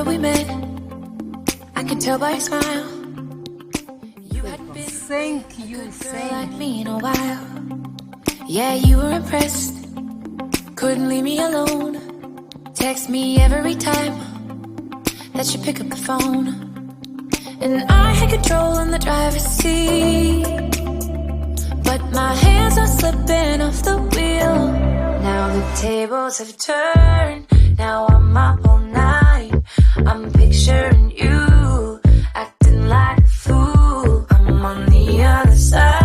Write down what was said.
summer we met, I could tell by your smile. You had been Thank you, a girl thank like me in a while. Yeah, you were impressed, couldn't leave me alone. Text me every time that you pick up the phone. And I had control in the driver's seat, but my hands are slipping off the wheel. Now the tables have turned, now I'm up all night. I'm picturing you, acting like a fool. I'm on the other side.